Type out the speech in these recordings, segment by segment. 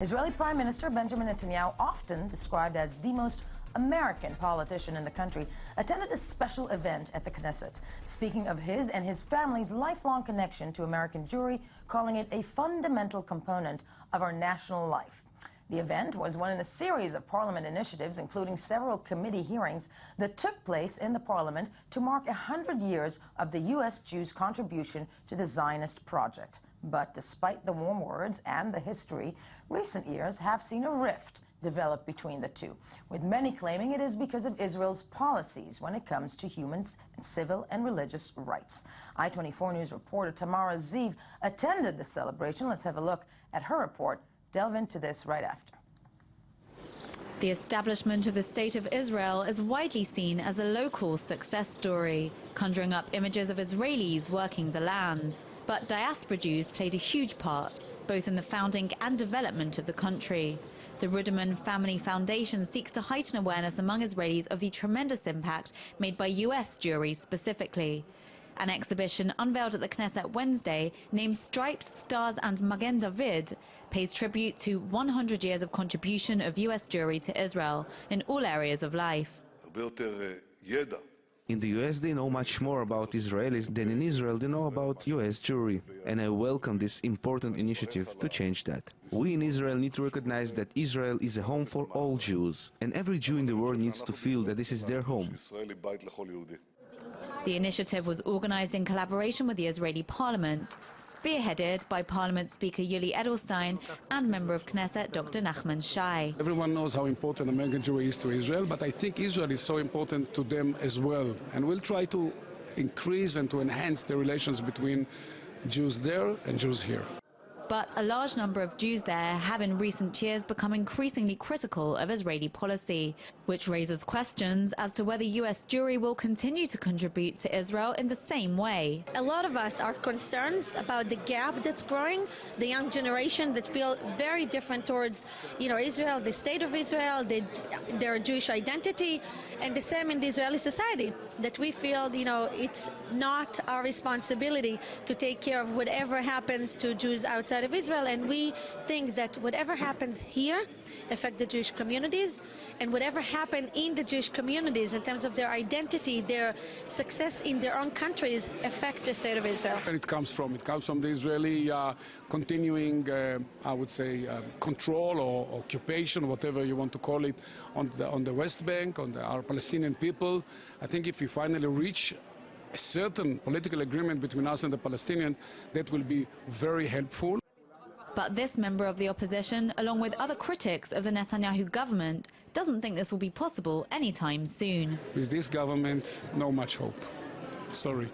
Israeli Prime Minister Benjamin Netanyahu, often described as the most American politician in the country, attended a special event at the Knesset, speaking of his and his family's lifelong connection to American Jewry, calling it a fundamental component of our national life. The event was one in a series of parliament initiatives, including several committee hearings that took place in the parliament to mark 100 years of the U.S. Jews' contribution to the Zionist project. But despite the warm words and the history, recent years have seen a rift develop between the two, with many claiming it is because of Israel's policies when it comes to human, civil and religious rights. I-24 News reporter Tamara Ziv attended the celebration. Let's have a look at her report. Delve into this right after. The establishment of the State of Israel is widely seen as a local success story, conjuring up images of Israelis working the land. But diaspora Jews played a huge part, both in the founding and development of the country. The Ruderman Family Foundation seeks to heighten awareness among Israelis of the tremendous impact made by U.S. Jewry specifically. An exhibition unveiled at the Knesset Wednesday, named Stripes, Stars and Magen David, pays tribute to 100 years of contribution of U.S. Jewry to Israel in all areas of life. In the US, they know much more about Israelis than in Israel they know about US Jewry, and I welcome this important initiative to change that. We in Israel need to recognize that Israel is a home for all Jews, and every Jew in the world needs to feel that this is their home. The initiative was organized in collaboration with the Israeli Parliament, spearheaded by Parliament Speaker Yuli Edelstein and member of Knesset Dr. Nachman Shai. Everyone knows how important American Jewry is to Israel, but I think Israel is so important to them as well. And we'll try to increase and to enhance the relations between Jews there and Jews here. But a large number of Jews there have in recent years become increasingly critical of Israeli policy, which raises questions as to whether U.S. Jewry will continue to contribute to Israel in the same way. A lot of us are concerned about the gap that's growing, the young generation that feel very different towards, Israel, the state of Israel, their Jewish identity, and the same in the Israeli society, that we feel, it's not our responsibility to take care of whatever happens to Jews outside of Israel, and we think that whatever happens here affect the Jewish communities, and whatever happened in the Jewish communities in terms of their identity, their success in their own countries, affect the state of Israel. And it comes from the Israeli continuing, I would say, control or occupation, whatever you want to call it, on the West Bank, on our Palestinian people. I think if we finally reach a certain political agreement between us and the Palestinians, that will be very helpful. But this member of the opposition, along with other critics of the Netanyahu government, doesn't think this will be possible anytime soon. With this government, no much hope. Sorry.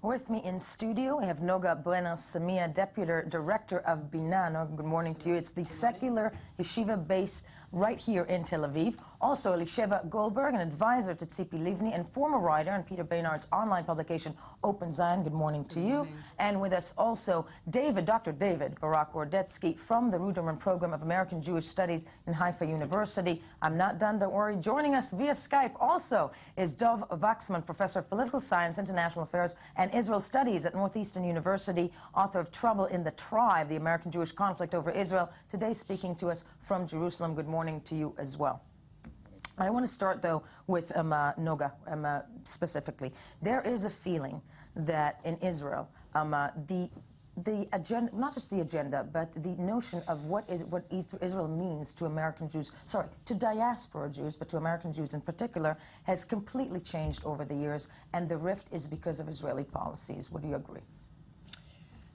With me in studio, we have Noga Brenner-Samia, Deputy Director of Bina. Noga, good morning to you. It's the secular yeshiva base right here in Tel Aviv. Also, Elisheva Goldberg, an advisor to Tzipi Livni and former writer in Peter Baynard's online publication, Open Zion. Good morning to you. And with us also, Dr. David Barak Ordetsky from the Ruderman Program of American Jewish Studies in Haifa University. I'm not done, don't worry. Joining us via Skype also is Dov Vaxman, Professor of Political Science, International Affairs, and Israel Studies at Northeastern University, author of Trouble in the Tribe, the American Jewish conflict over Israel, today speaking to us from Jerusalem. Good morning to you as well. I want to start, though, with Noga specifically. There is a feeling that in Israel, the agenda, not just the agenda, but the notion of what Israel means to American Jews, to diaspora Jews, but to American Jews in particular, has completely changed over the years, and the rift is because of Israeli policies. Would you agree?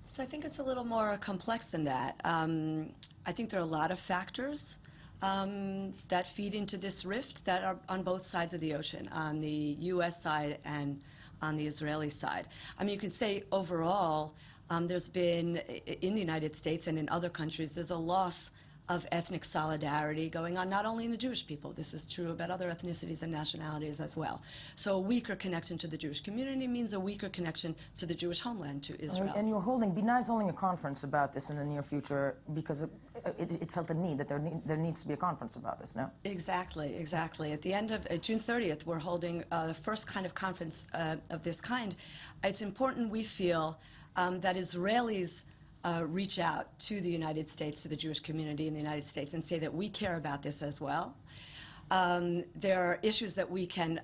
So I think it's a little more complex than that. I think there are a lot of factors that feed into this rift that are on both sides of the ocean, on the U.S. side and on the Israeli side. I mean, you could say overall, there's been, in the United States and in other countries, there's a loss of ethnic solidarity going on, not only in the Jewish people. This is true about other ethnicities and nationalities as well. So a weaker connection to the Jewish community means a weaker connection to the Jewish homeland, to Israel. And Bina is holding a conference about this in the near future because it felt the need that there needs to be a conference about this, no? Exactly, exactly. At the end of June 30th, we're holding the first kind of conference of this kind. It's important, we feel, that Israelis reach out to the United States, to the Jewish community in the United States, and say that we care about this as well. There are issues that we can,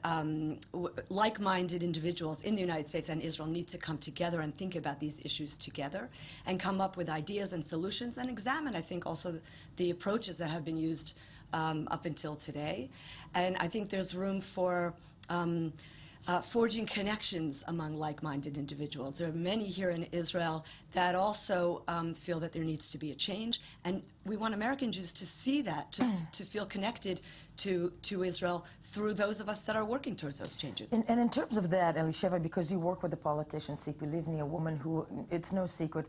like-minded individuals in the United States and Israel need to come together and think about these issues together and come up with ideas and solutions and examine, I think, also the approaches that have been used up until today. And I think there's room for forging connections among like-minded individuals. There are many here in Israel that also feel that there needs to be a change, and we want American Jews to see that, to feel connected to Israel through those of us that are working towards those changes. And in terms of that, Elisheva, because you work with the politician Tzipi Livni, a woman who, it's no secret,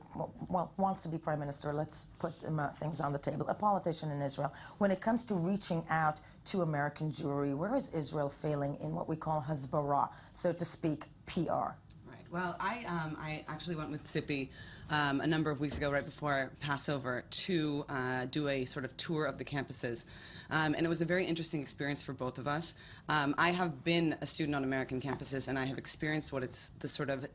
well, wants to be prime minister, let's put things on the table, a politician in Israel. When it comes to reaching out to American Jewry, where is Israel failing in what we call hasbara, so to speak, PR? Right. Well, I actually went with Tzipi a number of weeks ago, right before Passover, to do a sort of tour of the campuses. And it was a very interesting experience for both of us. I have been a student on American campuses, and I have experienced what it's the sort of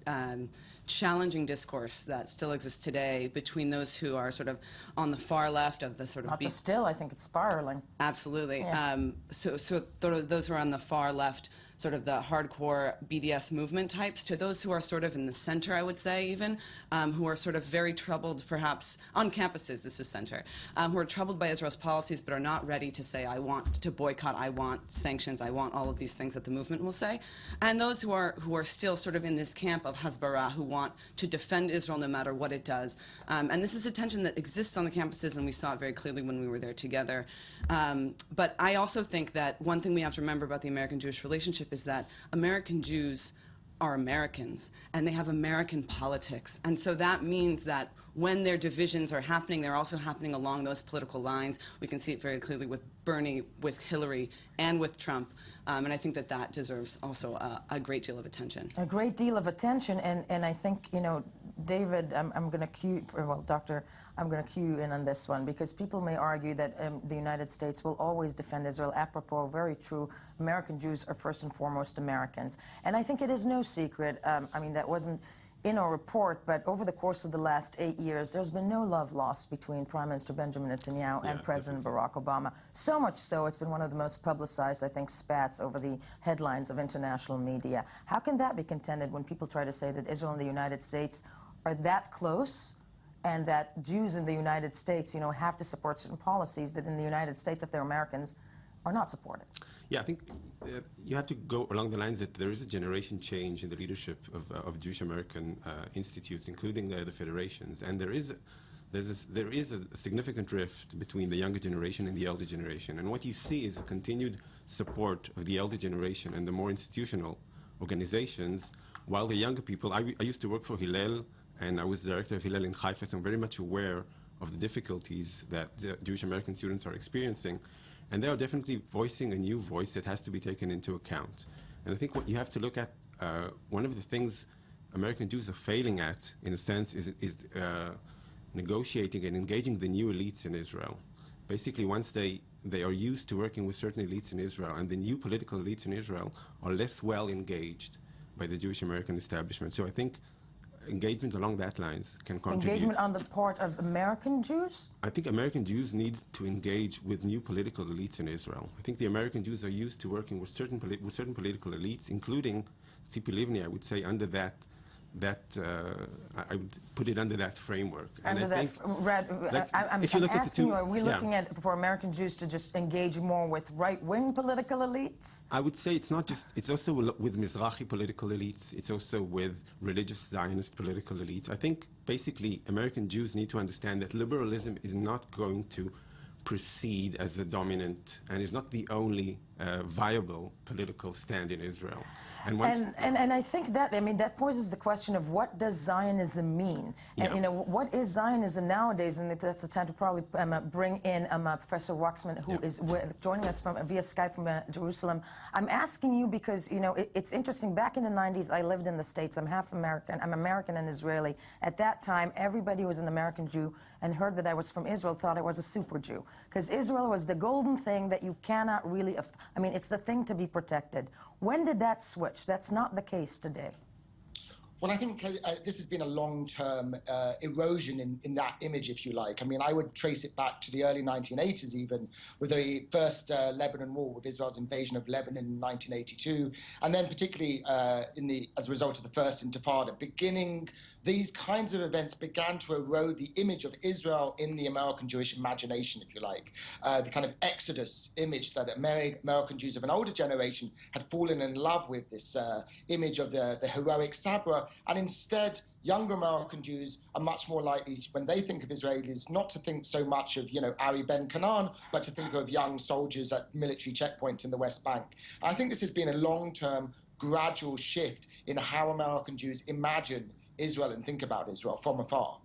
challenging discourse that still exists today between those who are sort of on the far left of the sort of... Not just still, I think it's spiraling. Absolutely. Yeah. So those who are on the far left, sort of the hardcore BDS movement types, to those who are sort of in the center, I would say even, who are sort of very troubled, perhaps, on campuses, this is center, who are troubled by Israel's policies but are not ready to say, I want to boycott, I want sanctions, I want all of these things that the movement will say. And those who are still sort of in this camp of hasbara, who want to defend Israel no matter what it does. And this is a tension that exists on the campuses, and we saw it very clearly when we were there together. But I also think that one thing we have to remember about the American-Jewish relationship is that American Jews are Americans, and they have American politics. And so that means that when their divisions are happening, they're also happening along those political lines. We can see it very clearly with Bernie, with Hillary, and with Trump. And I think that that deserves also a great deal of attention. A great deal of attention, and I think, you know, David, I'm going to cue, well, Doctor, I'm going to cue you in on this one, because people may argue that the United States will always defend Israel. Apropos, very true, American Jews are first and foremost Americans. And I think it is no secret, I mean, that wasn't in our report, but over the course of the last 8 years, there's been no love lost between Prime Minister Benjamin Netanyahu and President Barack Obama. So much so, it's been one of the most publicized, I think, spats over the headlines of international media. How can that be contended when people try to say that Israel and the United States are that close, and that Jews in the United States, you know, have to support certain policies that in the United States, if they're Americans, are not supported? Yeah, I think you have to go along the lines that there is a generation change in the leadership of Jewish American institutes, including the federations, and there is a significant rift between the younger generation and the elder generation. And what you see is a continued support of the elder generation and the more institutional organizations, while the younger people, I used to work for Hillel, and I was director of Hillel in Haifa, so I'm very much aware of the difficulties that the Jewish American students are experiencing. And they are definitely voicing a new voice that has to be taken into account. And I think what you have to look at, one of the things American Jews are failing at, in a sense, is negotiating and engaging the new elites in Israel. Basically, once they are used to working with certain elites in Israel, and the new political elites in Israel are less well engaged by the Jewish American establishment. So I think engagement along that lines can contribute. Engagement on the part of American Jews? I think American Jews need to engage with new political elites in Israel. I think the American Jews are used to working with certain political elites, including Tzipi Livni, I would say, under that I would put it under that framework. Under and that, I think, I'm asking you, are we looking at, for American Jews to just engage more with right-wing political elites? I would say it's not just, it's also with Mizrahi political elites, it's also with religious Zionist political elites. I think basically American Jews need to understand that liberalism is not going to proceed as the dominant and is not the only viable political stand in Israel. And I think that, I mean, that poses the question of what does Zionism mean? And, you know, what is Zionism nowadays? And that's the time to probably bring in Professor Waxman, who is joining us via Skype from Jerusalem. I'm asking you because, you know, it's interesting. Back in the 90s, I lived in the States. I'm half American. I'm American and Israeli. At that time, everybody who was an American Jew and heard that I was from Israel thought I was a super Jew. Because Israel was the golden thing that you cannot really, I mean, it's the thing to be protected. When did that switch? That's not the case today. Well, I think this has been a long-term erosion in that image, if you like. I mean, I would trace it back to the early 1980s even, with the first Lebanon war, with Israel's invasion of Lebanon in 1982, and then particularly as a result of the First Intifada. These kinds of events began to erode the image of Israel in the American Jewish imagination, if you like. The kind of exodus image that American Jews of an older generation had fallen in love with, this image of the heroic Sabra, and instead younger American Jews are much more likely, when they think of Israelis, not to think so much of, Ari Ben Canaan, but to think of young soldiers at military checkpoints in the West Bank. I think this has been a long-term, gradual shift in how American Jews imagine Israel and think about Israel from afar.